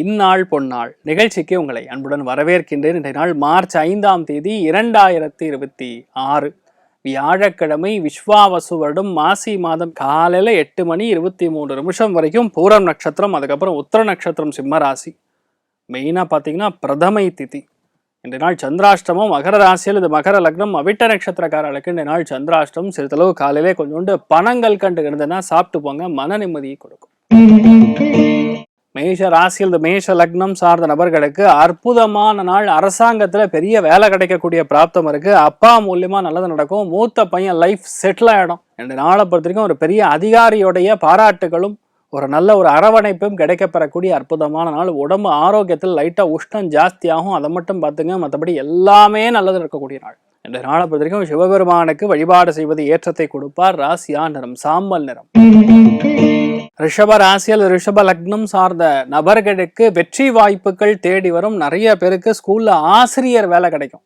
இந்நாள் பொன்னாள் நிகழ்ச்சிக்கு உங்களை அன்புடன் வரவேற்கின்றேன். இன்றைய நாள் மார்ச் 5ஆம் தேதி 2026 வியாழக்கிழமை, விஸ்வாவசு வருடம், மாசி மாதம். காலையில் 8:23 வரைக்கும் பூரம் நட்சத்திரம், அதுக்கப்புறம் உத்திர நட்சத்திரம், சிம்ம ராசி. மெயினாக பார்த்தீங்கன்னா பிரதமை திதி. இன்றைய நாள் சந்திராஷ்டமம். மகர ராசியில் இது மகர லக்னம், அவிட்ட நட்சத்திரக்காரர்களுக்கு இன்றைய நாள் சந்திராஷ்டம். சிறிதளவு காலையிலே கொஞ்சோண்டு பணங்கள் கண்டு இருந்ததுன்னா சாப்பிட்டு போங்க, மன நிம்மதியை கொடுக்கும். மேஷ ராசியில் மேஷ லக்னம் சார்ந்த நபர்களுக்கு அற்புதமான நாள். அரசாங்கத்துல பெரிய வேலை கிடைக்கக்கூடிய பிராப்தம் இருக்கு. அப்பா மூலியமா நல்லது நடக்கும். மூத்த பையன் லைஃப் செட்டில் ஆகிடும். இந்த நாளை பொறுத்த வரைக்கும் ஒரு பெரிய அதிகாரியோடைய பாராட்டுகளும் ஒரு நல்ல ஒரு அரவணைப்பும் கிடைக்கப்பெறக்கூடிய அற்புதமான நாள். உடம்பு ஆரோக்கியத்தில் லைட்டா உஷ்ணம் ஜாஸ்தியாகும், அதை மட்டும் பார்த்துங்க. மற்றபடி எல்லாமே நல்லது இருக்கக்கூடிய நாள். இந்த நாளை பொறுத்த வரைக்கும் சிவபெருமானுக்கு வழிபாடு செய்வது ஏற்றத்தை கொடுப்பார். ராசியா நிறம் சாம்பல் நிறம். ரிஷப ராசியில் ரிஷப லக்னம் சார்ந்த நபர்களுக்கு வெற்றி வாய்ப்புகள் தேடி வரும். நிறைய பேருக்கு ஸ்கூல்ல ஆசிரியர் வேலை கிடைக்கும்.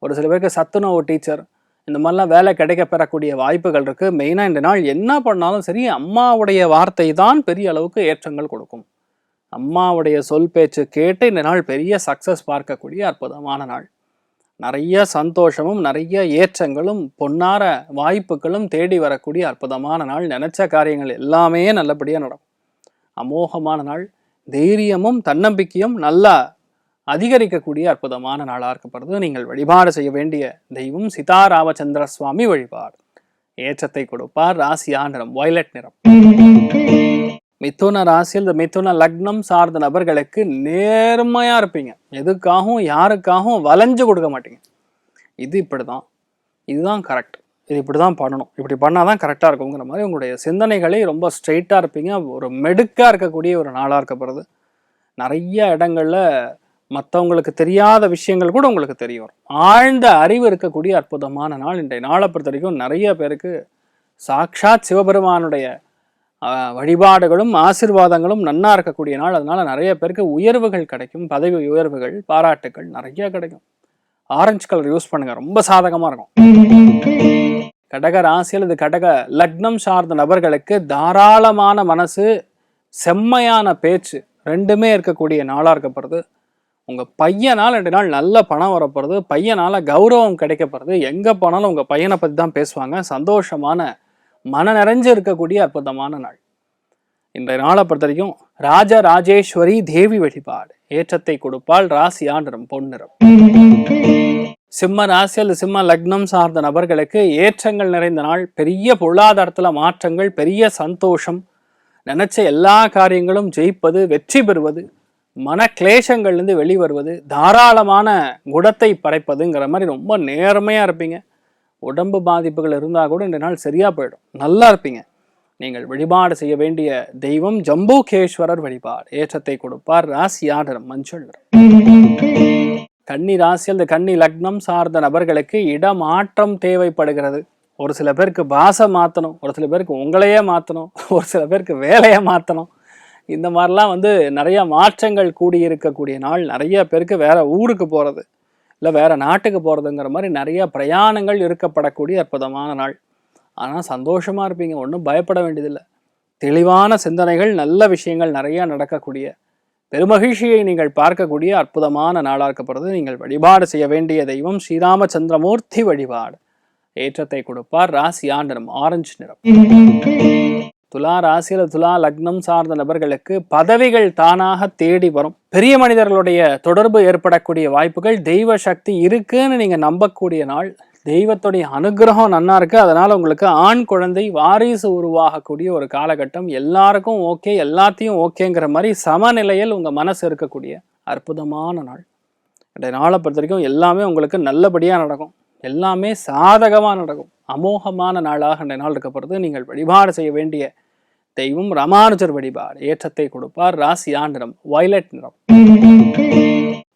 ஒரு சில பேருக்கு சத்துணவு டீச்சர் இந்த மாதிரிலாம் வேலை கிடைக்க பெறக்கூடிய வாய்ப்புகள் இருக்கு. மெயினாக இந்த நாள் என்ன பண்ணாலும் சரி, அம்மாவுடைய வார்த்தை தான் பெரிய அளவுக்கு ஏற்றங்கள் கொடுக்கும். அம்மாவுடைய சொல் பேச்சு கேட்டு இந்த நாள் பெரிய சக்சஸ் பார்க்கக்கூடிய அற்புதமான நாள். நிறைய சந்தோஷமும் நிறைய ஏற்றங்களும் பொன்னார வாய்ப்புகளும் தேடி வரக்கூடிய அற்புதமான நாள். நினைச்ச காரியங்கள் எல்லாமே நல்லபடியாக நடக்கும். அமோகமான நாள். தைரியமும் தன்னம்பிக்கையும் நல்லா அதிகரிக்கக்கூடிய அற்புதமான நாளாக இருக்கப்படுது. நீங்கள் வழிபாடு செய்ய வேண்டிய தெய்வம் சீதாராமச்சந்திர சுவாமி வழிபாடு. ஏற்றத்தை கொடுப்பார். ராசியா நிறம் வயலட் நிறம். மிதுன ராசியில் இந்த மிதுன லக்னம் சார்ந்த நபர்களுக்கு நேர்மையா இருப்பீங்க. எதுக்காகவும் யாருக்காகவும் வளைஞ்சு கொடுக்க மாட்டீங்க. இது இப்படிதான், இதுதான் கரெக்ட், இது இப்படிதான் பண்ணணும், இப்படி பண்ணாதான் கரெக்டா இருக்குங்கிற மாதிரி உங்களுடைய சிந்தனைகளே ரொம்ப ஸ்ட்ரெயிட்டா இருப்பீங்க. ஒரு மெடுக்கா இருக்கக்கூடிய ஒரு நாளா இருக்கப்படுறது. நிறைய இடங்கள்ல மற்றவங்களுக்கு தெரியாத விஷயங்கள் கூட உங்களுக்கு தெரிய வரும். ஆழ்ந்த அறிவு இருக்கக்கூடிய அற்புதமான நாள். இன்றைய நாளை பொறுத்த வரைக்கும் நிறைய பேருக்கு சாக்ஷாத் சிவபெருமானுடைய வழிபாடுகளும் ஆசீர்வாதங்களும் நன்னா இருக்கக்கூடிய நாள். அதனால நிறைய பேருக்கு உயர்வுகள் கிடைக்கும். பதவி உயர்வுகள், பாராட்டுகள் நிறைய கிடைக்கும். ஆரஞ்சு கலர் யூஸ் பண்ணுங்க, ரொம்ப சாதகமா இருக்கும். கடக ராசியில் இது கடக லக்னம் சார்ந்த நபர்களுக்கு தாராளமான மனசு, செம்மையான பேச்சு ரெண்டுமே இருக்கக்கூடிய நாளா இருக்கப்படுறது. உங்க பையனால் 2 நாள் நல்ல பணம் வரப்படுறது. பையனால கௌரவம் கிடைக்கப்படுறது. எங்க போனாலும் உங்க பையனை பத்தி தான் பேசுவாங்க. சந்தோஷமான மன நிறைஞ்சு இருக்கக்கூடிய அற்புதமான நாள். இன்றைய நாளை பொறுத்த வரைக்கும் ராஜராஜேஸ்வரி தேவி வழிபாடு ஏற்றத்தை கொடுப்பால். ராசியா நிறம் பொன்னிறம். சிம்ம ராசியில் சிம்ம லக்னம் சார்ந்த நபர்களுக்கு ஏற்றங்கள் நிறைந்த நாள். பெரிய பொருளாதாரத்துல மாற்றங்கள், பெரிய சந்தோஷம், நினைச்ச எல்லா காரியங்களும் ஜெயிப்பது, வெற்றி பெறுவது, மன கிளேசங்கள்லேருந்து வெளிவருவது, தாராளமான குணத்தை படைப்பதுங்கிற மாதிரி ரொம்ப நேர்மையா இருப்பீங்க. உடம்பு பாதிப்புகள் இருந்தால் கூட இந்த நாள் சரியா போயிடும். நல்லா இருப்பீங்க. நீங்கள் வழிபாடு செய்ய வேண்டிய தெய்வம் ஜம்புகேஸ்வரர் வழிபாடு ஏற்றத்தை கொடுப்பார். ராசியா நிறம் மஞ்சள் நிறம். கன்னி ராசியில் இந்த கன்னி லக்னம் சார்ந்த நபர்களுக்கு இடமாற்றம் தேவைப்படுகிறது. ஒரு சில பேருக்கு பாசை மாற்றணும், ஒரு சில பேருக்கு உங்களையே மாற்றணும், ஒரு சில பேருக்கு வேலையை மாற்றணும். இந்த மாதிரிலாம் நிறைய மாற்றங்கள் கூடியிருக்கக்கூடிய நாள். நிறைய பேருக்கு வேற ஊருக்கு போகிறது, இல்லை வேற நாட்டுக்கு போகிறதுங்கிற மாதிரி நிறைய பிரயாணங்கள் இருக்கப்படக்கூடிய அற்புதமான நாள். ஆனால் சந்தோஷமா இருப்பீங்க. ஒன்றும் பயப்பட வேண்டியதில்லை. தெளிவான சிந்தனைகள், நல்ல விஷயங்கள் நிறைய நடக்கக்கூடிய பெருமகிழ்ச்சியை நீங்கள் பார்க்கக்கூடிய அற்புதமான நாளாக இருக்கப்படுறது. நீங்கள் வழிபாடு செய்ய வேண்டிய தெய்வம் ஸ்ரீராமச்சந்திரமூர்த்தி வழிபாடு ஏற்றத்தை கொடுப்பார். ராசியா நிறம் ஆரஞ்சு நிறம். துலா ராசியில் துலா லக்னம் சார்ந்த நபர்களுக்கு பதவிகள் தானாக தேடி வரும். பெரிய மனிதர்களுடைய தொடர்பு ஏற்படக்கூடிய வாய்ப்புகள், தெய்வ சக்தி இருக்குன்னு நீங்க நம்பக்கூடிய நாள். தெய்வத்துடைய அனுகிரகம் நன்னா இருக்கு. அதனால உங்களுக்கு ஆண் குழந்தை வாரிசு உருவாகக்கூடிய ஒரு காலகட்டம். எல்லாருக்கும் ஓகே, எல்லாத்தையும் ஓகேங்கிற மாதிரி சமநிலையில் உங்க மனசு இருக்கக்கூடிய அற்புதமான நாள். இந்த நாளை பொறுத்த வரைக்கும் எல்லாமே உங்களுக்கு நல்லபடியா நடக்கும். எல்லாமே சாதகமா நடக்கும். அமோகமான நாளாக இந்த நாள் இருக்கப்படுறது. நீங்கள் வழிபாடு செய்ய வேண்டிய தெய்வம் ராமானுஜர் வழிபாடு ஏற்றத்தை கொடுப்பார். ராசியா நிறம் வயலட் நிறம்.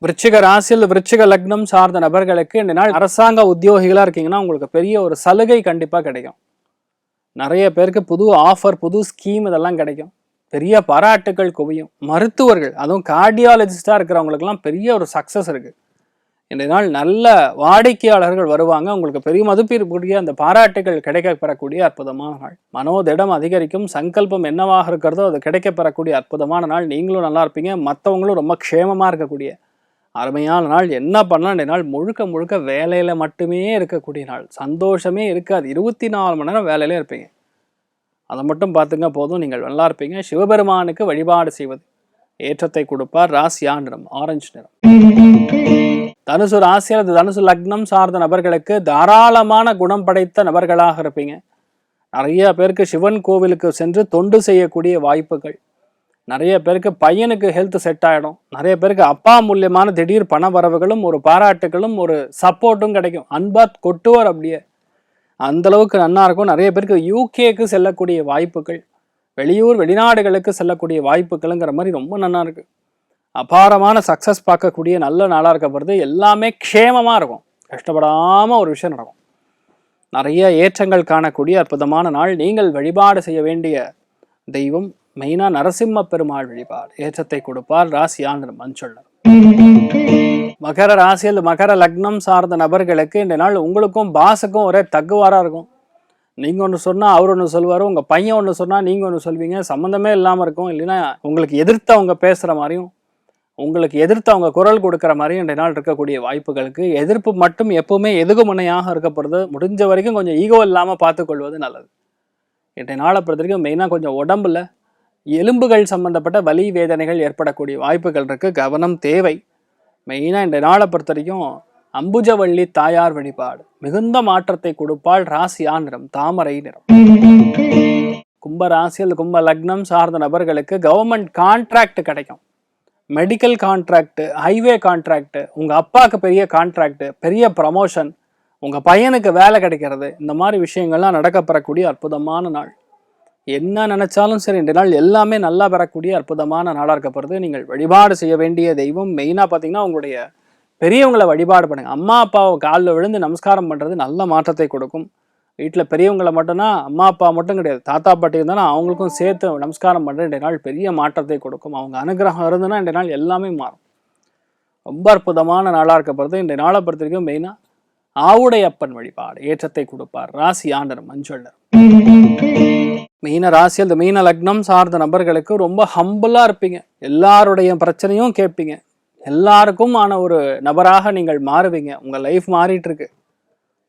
விருச்சிக ராசியில் விருச்சிக லக்னம் சார்ந்த நபர்களுக்கு இந்த நாள் அரசாங்க உத்தியோகிகளா இருக்கீங்கன்னா உங்களுக்கு பெரிய ஒரு சலுகை கண்டிப்பா கிடைக்கும். நிறைய பேருக்கு புது ஆஃபர், புது ஸ்கீம் இதெல்லாம் கிடைக்கும். பெரிய பாராட்டுகள் குவியும். மருத்துவர்கள், அதுவும் கார்டியாலஜிஸ்டா இருக்கிறவங்களுக்குலாம் பெரிய ஒரு சக்சஸ் இருக்கு. இன்றைய நாள் நல்ல வாடிக்கையாளர்கள் வருவாங்க, உங்களுக்கு பெரிய மதிப்பிற்குரிய அந்த பாராட்டுகள் கிடைக்கப்பெறக்கூடிய அற்புதமான நாள். மனோதிடம் அதிகரிக்கும், சங்கல்பம் என்னவாக இருக்கிறதோ அது கிடைக்கப்பெறக்கூடிய அற்புதமான நாள். நீங்களும் நல்லா இருப்பீங்க, மற்றவங்களும் ரொம்ப க்ஷேமமா இருக்கக்கூடிய அருமையான நாள். என்ன பண்ணலாம் இன்றைய நாள் முழுக்க முழுக்க வேலையில மட்டுமே இருக்கக்கூடிய நாள். சந்தோஷமே இருக்காது, 24 மணி நேரம் வேலையிலே இருப்பீங்க. அதை மட்டும் பார்த்துங்க போதும், நீங்கள் நல்லா இருப்பீங்க. சிவபெருமானுக்கு வழிபாடு செய்வது ஏற்றத்தை கொடுப்பார். ராசியா நிறம் ஆரஞ்சு நிறம். தனுசு ராசி அல்லது தனுசு லக்னம் சார்ந்த நபர்களுக்கு தாராளமான குணம் படைத்த நபர்களாக இருப்பீங்க. நிறைய பேருக்கு சிவன் கோவிலுக்கு சென்று தொண்டு செய்யக்கூடிய வாய்ப்புகள், நிறைய பேருக்கு பையனுக்கு ஹெல்த் செட் ஆகிடும், நிறைய பேருக்கு அப்பா மூலியமான திடீர் பண வரவுகளும் ஒரு பாராட்டுகளும் ஒரு சப்போர்ட்டும் கிடைக்கும். அன்பா கொட்டுவார், அப்படியே அந்த அளவுக்கு நல்லா இருக்கும். நிறைய பேருக்கு யூகேக்கு செல்லக்கூடிய வாய்ப்புகள், வெளியூர் வெளிநாடுகளுக்கு செல்லக்கூடிய வாய்ப்புகள்ங்கிற மாதிரி ரொம்ப நல்லா இருக்கு. அபாரமான சக்சஸ் பார்க்கக்கூடிய நல்ல நாளாக இருக்கப்படுது. எல்லாமே க்ஷேமமாக இருக்கும், கஷ்டப்படாமல் ஒரு விஷயம் நடக்கும். நிறைய ஏற்றங்கள் காணக்கூடிய அற்புதமான நாள். நீங்கள் வழிபாடு செய்ய வேண்டிய தெய்வம் மெயினாக நரசிம்ம பெருமாள் வழிபாடு ஏற்றத்தை கொடுப்பார். ராசியா நிறம் மஞ்சள். மகர ராசியில் மகர லக்னம் சார்ந்த நபர்களுக்கு இந்த நாள் உங்களுக்கும் பாஸுக்கும் ஒரே தகுவாராக இருக்கும். நீங்கள் ஒன்று சொன்னால் அவர் ஒன்று சொல்லுவார், உங்கள் பையன் ஒன்று சொன்னால் நீங்கள் ஒன்று சொல்வீங்க, சம்மந்தமே இல்லாமல் இருக்கும். இல்லைன்னா உங்களுக்கு எதிர்த்து அவங்க பேசுகிற மாதிரியும் உங்களுக்கு எதிர்த்து அவங்க குரல் கொடுக்குற மாதிரியும் இந்த நாள் இருக்கக்கூடிய வாய்ப்புகளுக்கு எதிர்ப்பு மட்டும் எப்பவுமே எதுகுமுனையாக இருக்கப்படுறது. முடிஞ்ச வரைக்கும் கொஞ்சம் ஈகோ இல்லாமல் பார்த்துக்கொள்வது நல்லது. இன்றைய நாளை பொறுத்த வரைக்கும் மெயினாக கொஞ்சம் உடம்புல எலும்புகள் சம்பந்தப்பட்ட வலி வேதனைகள் ஏற்படக்கூடிய வாய்ப்புகள் இருக்குது, கவனம் தேவை. மெயினாக இன்றைய நாளை பொறுத்த வரைக்கும் அம்புஜவள்ளி தாயார் வழிபாடு மிகுந்த மாற்றத்தை கொடுப்பாள். ராசியா நிறம் தாமரை நிறம். கும்ப ராசியில் கும்ப லக்னம் சார்ந்த நபர்களுக்கு கவர்மெண்ட் கான்ட்ராக்ட் கிடைக்கும். மெடிக்கல் கான்ட்ராக்ட், ஹைவே கான்ட்ராக்ட், உங்கள் அப்பாவுக்கு பெரிய கான்ட்ராக்ட், பெரிய ப்ரமோஷன், உங்கள் பையனுக்கு வேலை கிடைக்கிறது, இந்த மாதிரி விஷயங்கள்லாம் நடக்கப்பெறக்கூடிய அற்புதமான நாள். என்ன நினைச்சாலும் சரி இந்த நாள் எல்லாமே நல்லா பெறக்கூடிய அற்புதமான நாளாக இருக்கப்படுது. நீங்கள் வழிபாடு செய்ய வேண்டிய தெய்வம் மெயினாக பார்த்தீங்கன்னா உங்களுடைய பெரியவங்களை வழிபாடு பண்ணுங்க. அம்மா அப்பாவை காலில் விழுந்து நமஸ்காரம் பண்ணுறது நல்ல மாற்றத்தை கொடுக்கும். வீட்டில் பெரியவங்களை மட்டும்னா அம்மா அப்பா மட்டும் கிடையாது, தாத்தா பாட்டி இருந்தாலும் அவங்களுக்கும் சேர்த்து நமஸ்காரம் பண்ணுற இன்றைய நாள் பெரிய மாற்றத்தை கொடுக்கும். அவங்க அனுகிரகம் இருந்ததுன்னா இன்றைய நாள் எல்லாமே மாறும். ரொம்ப அற்புதமான நாளாக இருக்கப்படுது. இன்றைய நாளை பொறுத்த வரைக்கும் மெயினாக ஆவுடையப்பன் வழிபாடு ஏற்றத்தை கொடுப்பார். ராசி ஆண்டர் மஞ்சள். மீன ராசி அந்த மீன லக்னம் சார்ந்த நபர்களுக்கு ரொம்ப ஹம்பிளாக இருப்பீங்க, எல்லாருடைய பிரச்சனையும் கேட்பீங்க, எல்லாருக்கும் ஆன ஒரு நபராக நீங்கள் மாறுவீங்க. உங்கள் லைஃப் மாறிட்டு இருக்கு.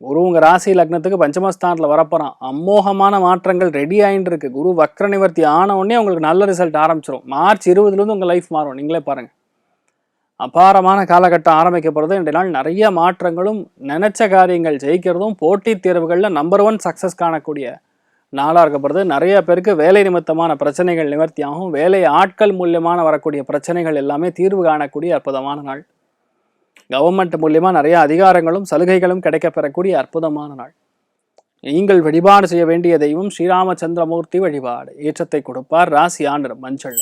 குரு உங்கள் ராசி லக்னத்துக்கு பஞ்சமஸ்தானத்தில் வரப்போகிறான். அமோகமான மாற்றங்கள் ரெடி ஆகிட்டு இருக்கு. குரு வக்ர நிவர்த்தி ஆன உடனே உங்களுக்கு நல்ல ரிசல்ட் ஆரம்பிச்சிடும். மார்ச் 20 உங்கள் லைஃப் மாறும். நீங்களே பாருங்கள், அபாரமான காலகட்டம் ஆரம்பிக்கப்படுறது. இன்றைய நாள் நிறைய மாற்றங்களும் நினைச்ச காரியங்கள் ஜெயிக்கிறதும் போட்டித் தேர்வுகளில் நம்பர் 1 சக்ஸஸ் காணக்கூடிய நாளாக இருக்கப்படுது. நிறைய பேருக்கு வேலை நிமித்தமான பிரச்சனைகள் நிவர்த்தியாகும். வேலை ஆட்கள் மூலியமான வரக்கூடிய பிரச்சனைகள் எல்லாமே தீர்வு காணக்கூடிய அற்புதமான நாள். கவர்மெண்ட் மூலியமாக நிறைய அதிகாரங்களும் சலுகைகளும் கிடைக்கப்பெறக்கூடிய அற்புதமான நாள். நீங்கள் வழிபாடு செய்ய வேண்டிய தெய்வம் ஸ்ரீராமச்சந்திரமூர்த்தி வழிபாடு ஏற்றத்தை கொடுப்பார். ராசி ஆண்டர் மஞ்சள்.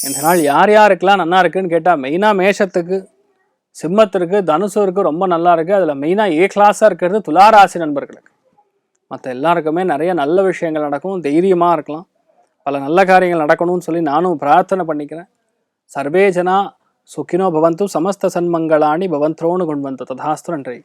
இந்த நாள் யார் யாருக்கெல்லாம் நல்லா இருக்குன்னு கேட்டால் மெயினாக மேஷத்துக்கு, சிம்மத்திற்கு, தனுசுக்கு ரொம்ப நல்லா இருக்குது. அதில் மெயினாக ஏ கிளாஸாக இருக்கிறது துளாராசி நண்பர்களுக்கு. மற்ற எல்லாருக்குமே நிறைய நல்ல விஷயங்கள் நடக்கும், தைரியமாக இருக்கலாம், பல நல்ல காரியங்கள் நடக்கணும்னு சொல்லி நானும் பிரார்த்தனை பண்ணிக்கிறேன். சர்வே ஜனா சுக்கினோ பவந்து, சமஸ்த சன்மங்களாணி பவந்த்ரோனு குண்வந்து ததாஸ்து. நன்றி.